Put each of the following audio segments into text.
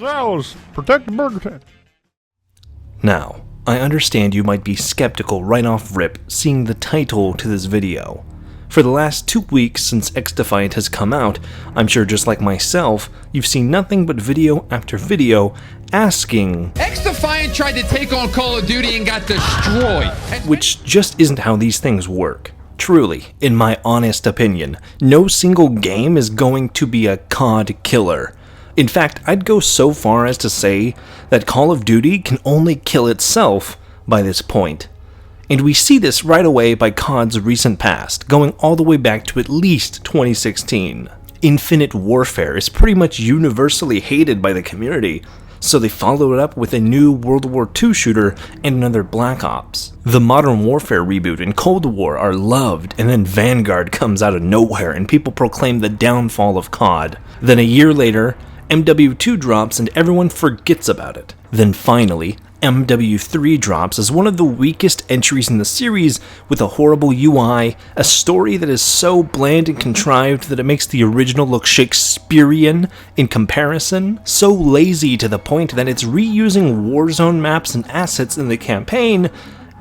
Alice, protect the burger tent. Now, I understand you might be skeptical right off rip seeing the title to this video. For the last 2 weeks since XDefiant has come out, I'm sure just like myself, you've seen nothing but video after video asking, XDefiant tried to take on Call of Duty and got destroyed. Which just isn't how these things work. Truly, in my honest opinion, no single game is going to be a COD killer. In fact, I'd go so far as to say that Call of Duty can only kill itself by this point. And we see this right away by COD's recent past, going all the way back to at least 2016. Infinite Warfare is pretty much universally hated by the community, so they followed it up with a new World War II shooter and another Black Ops. The Modern Warfare reboot and Cold War are loved, and then Vanguard comes out of nowhere and people proclaim the downfall of COD. Then a year later, MW2 drops and everyone forgets about it. Then finally, MW3 drops as one of the weakest entries in the series with a horrible UI, a story that is so bland and contrived that it makes the original look Shakespearean in comparison, so lazy to the point that it's reusing Warzone maps and assets in the campaign,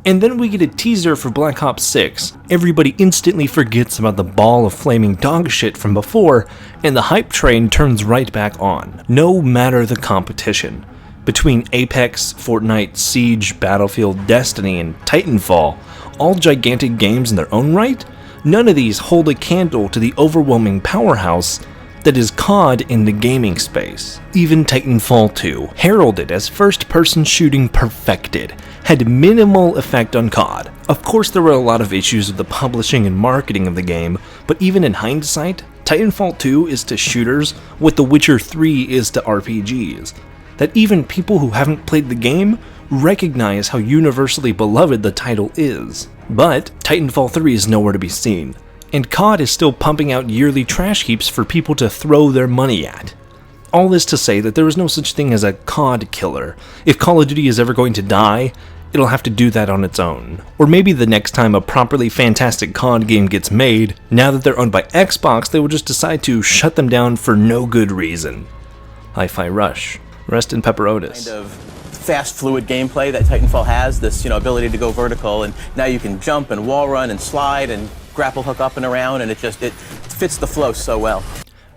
and then we get a teaser for Black Ops 6. Everybody instantly forgets about the ball of flaming dog shit from before, and the hype train turns right back on, no matter the competition. Between Apex, Fortnite, Siege, Battlefield, Destiny, and Titanfall, all gigantic games in their own right, none of these hold a candle to the overwhelming powerhouse that is COD in the gaming space. Even Titanfall 2, heralded as first-person shooting perfected, had minimal effect on COD. Of course there were a lot of issues with the publishing and marketing of the game, but even in hindsight, Titanfall 2 is to shooters what The Witcher 3 is to RPGs. That even people who haven't played the game recognize how universally beloved the title is. But Titanfall 3 is nowhere to be seen, and COD is still pumping out yearly trash heaps for people to throw their money at. All this to say that there is no such thing as a COD killer. If Call of Duty is ever going to die, it'll have to do that on its own. Or maybe the next time a properly fantastic COD game gets made, now that they're owned by Xbox, they will just decide to shut them down for no good reason. Hi-Fi Rush. Rest in pepperonis. Kind of fast, fluid gameplay that Titanfall has, this ability to go vertical, and now you can jump and wall run and slide and grapple hook up and around, and it fits the flow so well.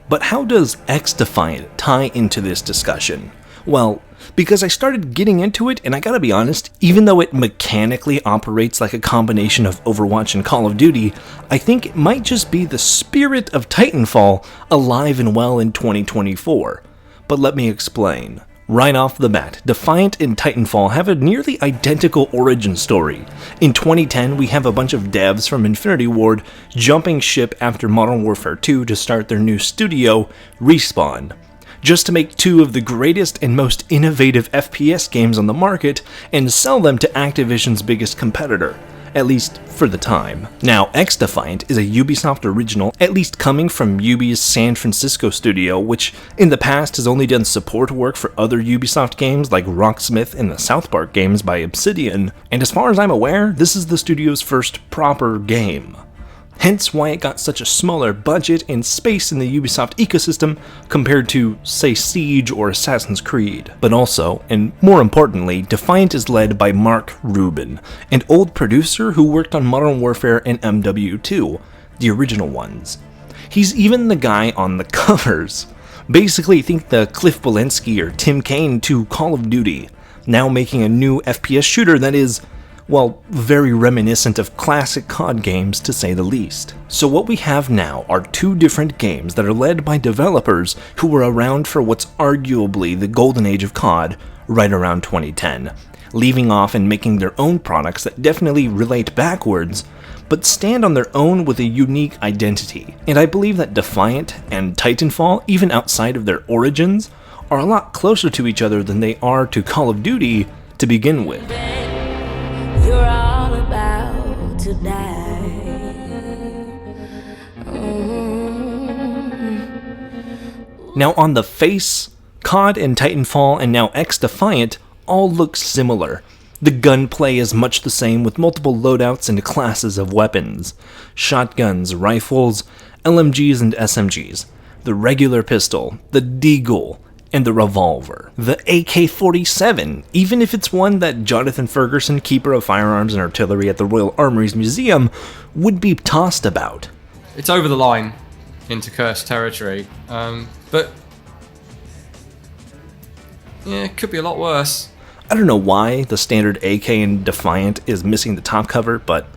But how does XDefiant tie into this discussion? Well, because I started getting into it, and I gotta be honest, even though it mechanically operates like a combination of Overwatch and Call of Duty, I think it might just be the spirit of Titanfall alive and well in 2024. But let me explain. Right off the bat, Defiant and Titanfall have a nearly identical origin story. In 2010, we have a bunch of devs from Infinity Ward jumping ship after Modern Warfare 2 to start their new studio, Respawn, just to make two of the greatest and most innovative FPS games on the market and sell them to Activision's biggest competitor. At least for the time. Now, XDefiant is a Ubisoft original, at least coming from Ubi's San Francisco studio, which in the past has only done support work for other Ubisoft games like Rocksmith and the South Park games by Obsidian, and as far as I'm aware, this is the studio's first proper game. Hence why it got such a smaller budget and space in the Ubisoft ecosystem compared to, say, Siege or Assassin's Creed. But also, and more importantly, Defiant is led by Mark Rubin, an old producer who worked on Modern Warfare and MW2, the original ones. He's even the guy on the covers. Basically, think the Cliff Walensky or Tim Kaine to Call of Duty, now making a new FPS shooter that is, well, very reminiscent of classic COD games to say the least. So what we have now are two different games that are led by developers who were around for what's arguably the golden age of COD right around 2010, leaving off and making their own products that definitely relate backwards, but stand on their own with a unique identity. And I believe that Defiant and Titanfall, even outside of their origins, are a lot closer to each other than they are to Call of Duty to begin with. You're all about to die. Now on the face, COD and Titanfall and now XDefiant all look similar. The gunplay is much the same with multiple loadouts and classes of weapons. Shotguns, rifles, LMGs and SMGs, the regular pistol, the deagle, and the revolver. The AK-47, even if it's one that Jonathan Ferguson, keeper of firearms and artillery at the Royal Armouries Museum, would be tossed about. It's over the line into cursed territory, but yeah, it could be a lot worse. I don't know why the standard AK in Defiant is missing the top cover, but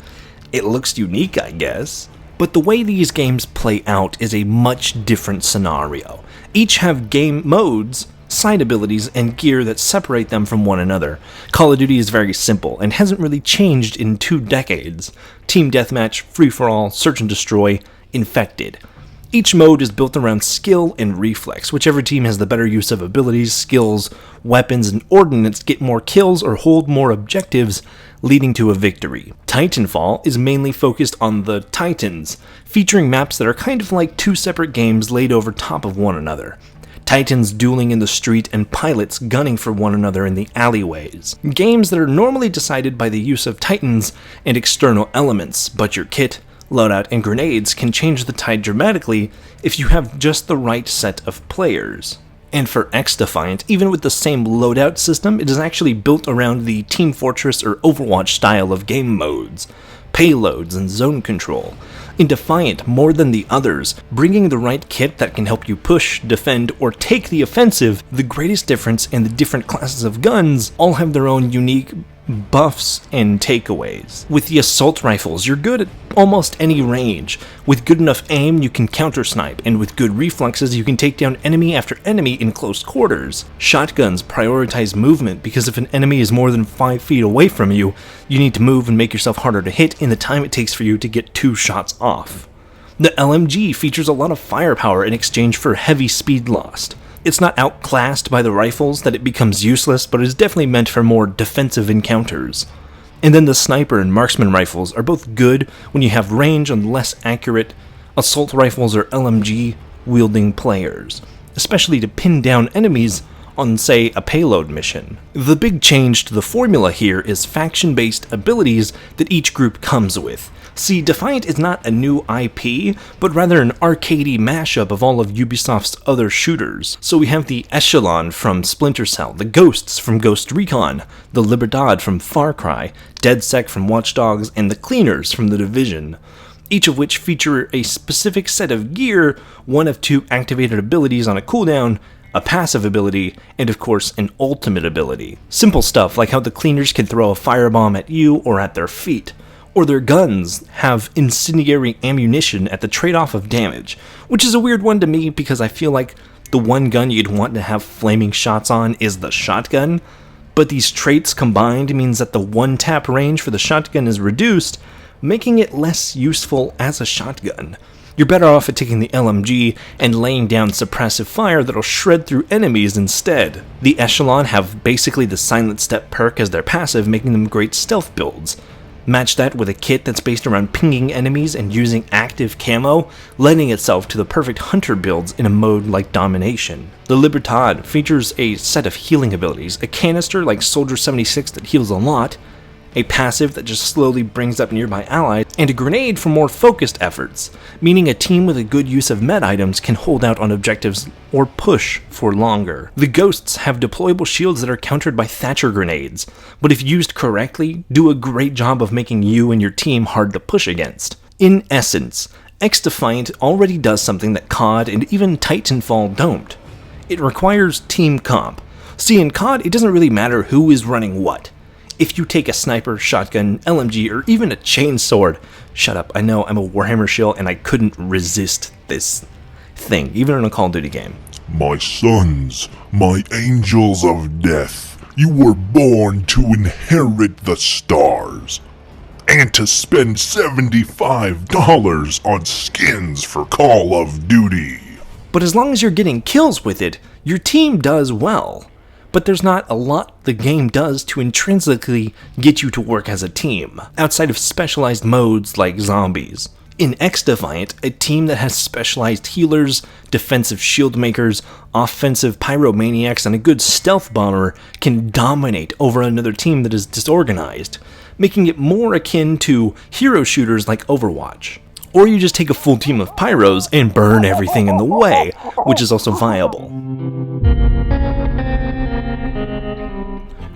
it looks unique, I guess. But the way these games play out is a much different scenario. Each have game modes, side abilities, and gear that separate them from one another. Call of Duty is very simple and hasn't really changed in 2 decades. Team Deathmatch, Free-for-All, Search and Destroy, Infected. Each mode is built around skill and reflex. Whichever team has the better use of abilities, skills, weapons, and ordnance get more kills or hold more objectives, leading to a victory. Titanfall is mainly focused on the Titans, featuring maps that are kind of like 2 separate games laid over top of one another. Titans dueling in the street and pilots gunning for one another in the alleyways. Games that are normally decided by the use of Titans and external elements, but your kit, loadout, and grenades can change the tide dramatically if you have just the right set of players. And for XDefiant, even with the same loadout system, it is actually built around the Team Fortress or Overwatch style of game modes, payloads, and zone control. In Defiant, more than the others, bringing the right kit that can help you push, defend, or take the offensive, the greatest difference in the different classes of guns all have their own unique buffs and takeaways. With the assault rifles, you're good at almost any range. With good enough aim, you can counter-snipe, and with good reflexes, you can take down enemy after enemy in close quarters. Shotguns prioritize movement because if an enemy is more than 5 feet away from you, you need to move and make yourself harder to hit in the time it takes for you to get 2 shots off. The LMG features a lot of firepower in exchange for heavy speed lost. It's not outclassed by the rifles that it becomes useless, but is definitely meant for more defensive encounters. And then the sniper and marksman rifles are both good when you have range on less accurate assault rifles or LMG wielding players, especially to pin down enemies on, say, a payload mission. The big change to the formula here is faction-based abilities that each group comes with. See, Defiant is not a new IP, but rather an arcadey mashup of all of Ubisoft's other shooters. So we have the Echelon from Splinter Cell, the Ghosts from Ghost Recon, the Libertad from Far Cry, DedSec from Watch Dogs, and the Cleaners from The Division, each of which feature a specific set of gear, one of 2 activated abilities on a cooldown, a passive ability, and of course an ultimate ability. Simple stuff like how the Cleaners can throw a firebomb at you or at their feet, or their guns have incendiary ammunition at the trade-off of damage, which is a weird one to me because I feel like the one gun you'd want to have flaming shots on is the shotgun, but these traits combined means that the one-tap range for the shotgun is reduced, making it less useful as a shotgun. You're better off at taking the LMG and laying down suppressive fire that'll shred through enemies instead. The Echelon have basically the Silent Step perk as their passive, making them great stealth builds. Match that with a kit that's based around pinging enemies and using active camo, lending itself to the perfect hunter builds in a mode like Domination. The Libertad features a set of healing abilities, a canister like Soldier 76 that heals a lot, a passive that just slowly brings up nearby allies, and a grenade for more focused efforts, meaning a team with a good use of med items can hold out on objectives or push for longer. The Ghosts have deployable shields that are countered by Thatcher grenades, but if used correctly, do a great job of making you and your team hard to push against. In essence, XDefiant already does something that COD and even Titanfall don't. It requires team comp. See, in COD, it doesn't really matter who is running what. If you take a sniper, shotgun, LMG, or even a chainsword, shut up, I know I'm a Warhammer shill and I couldn't resist this thing, even in a Call of Duty game. My sons, my angels of death, you were born to inherit the stars, and to spend $75 on skins for Call of Duty. But as long as you're getting kills with it, your team does well. But there's not a lot the game does to intrinsically get you to work as a team, outside of specialized modes like zombies. In XDefiant, a team that has specialized healers, defensive shield makers, offensive pyromaniacs, and a good stealth bomber can dominate over another team that is disorganized, making it more akin to hero shooters like Overwatch. Or you just take a full team of pyros and burn everything in the way, which is also viable.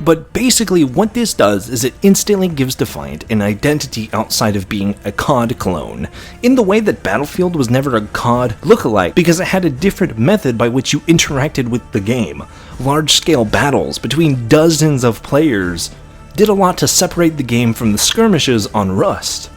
But basically what this does is it instantly gives Defiant an identity outside of being a COD clone, in the way that Battlefield was never a COD lookalike because it had a different method by which you interacted with the game. Large-scale battles between dozens of players did a lot to separate the game from the skirmishes on Rust.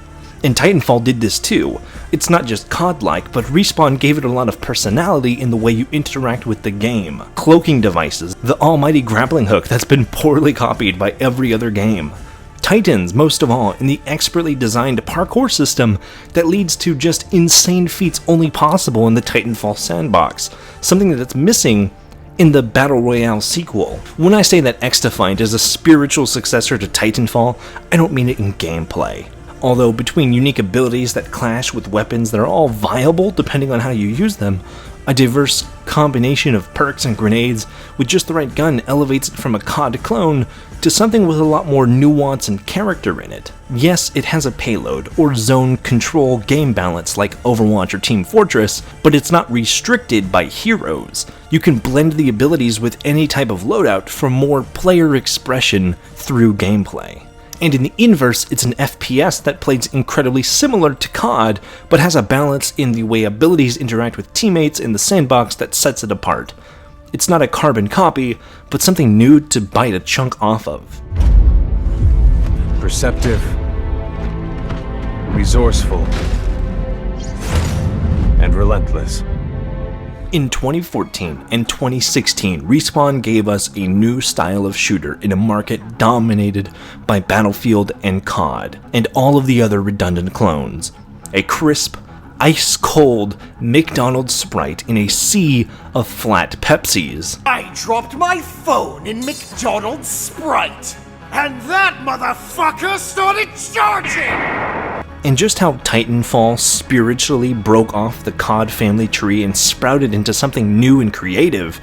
And Titanfall did this too. It's not just COD-like, but Respawn gave it a lot of personality in the way you interact with the game. Cloaking devices, the almighty grappling hook that's been poorly copied by every other game. Titans, most of all, in the expertly designed parkour system that leads to just insane feats only possible in the Titanfall sandbox, something that's missing in the Battle Royale sequel. When I say that XDefiant is a spiritual successor to Titanfall, I don't mean it in gameplay. Although between unique abilities that clash with weapons that are all viable depending on how you use them, a diverse combination of perks and grenades with just the right gun elevates it from a COD clone to something with a lot more nuance and character in it. Yes, it has a payload or zone control game balance like Overwatch or Team Fortress, but it's not restricted by heroes. You can blend the abilities with any type of loadout for more player expression through gameplay. And in the inverse, it's an FPS that plays incredibly similar to COD, but has a balance in the way abilities interact with teammates in the sandbox that sets it apart. It's not a carbon copy, but something new to bite a chunk off of. Perceptive, resourceful, and relentless. In 2014 and 2016, Respawn gave us a new style of shooter in a market dominated by Battlefield and COD, and all of the other redundant clones. A crisp, ice-cold McDonald's Sprite in a sea of flat Pepsis. I dropped my phone in McDonald's Sprite, and that motherfucker started charging! And just how Titanfall spiritually broke off the COD family tree and sprouted into something new and creative,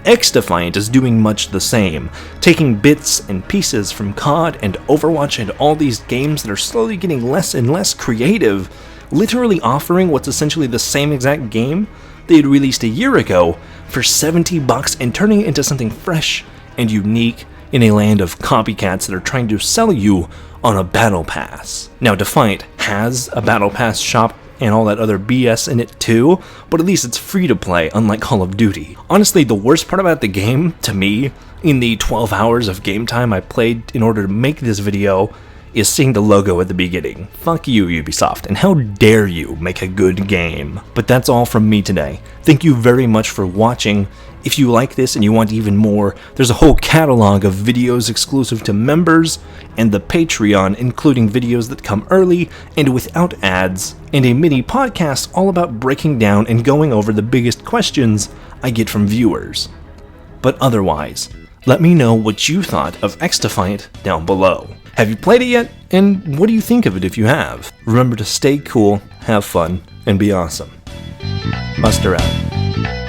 XDefiant is doing much the same, taking bits and pieces from COD and Overwatch and all these games that are slowly getting less and less creative, literally offering what's essentially the same exact game they had released a year ago for $70 and turning it into something fresh and unique in a land of copycats that are trying to sell you on a battle pass. Now Defiant has a battle pass shop and all that other BS in it too, but at least it's free to play, unlike Call of Duty. Honestly, the worst part about the game, to me, in the 12 hours of game time I played in order to make this video, is seeing the logo at the beginning. Fuck you, Ubisoft, and how dare you make a good game. But that's all from me today. Thank you very much for watching. If you like this and you want even more, there's a whole catalog of videos exclusive to members and the Patreon, including videos that come early and without ads, and a mini podcast all about breaking down and going over the biggest questions I get from viewers. But otherwise, let me know what you thought of XDefiant down below. Have you played it yet? And what do you think of it if you have? Remember to stay cool, have fun, and be awesome. Buster out.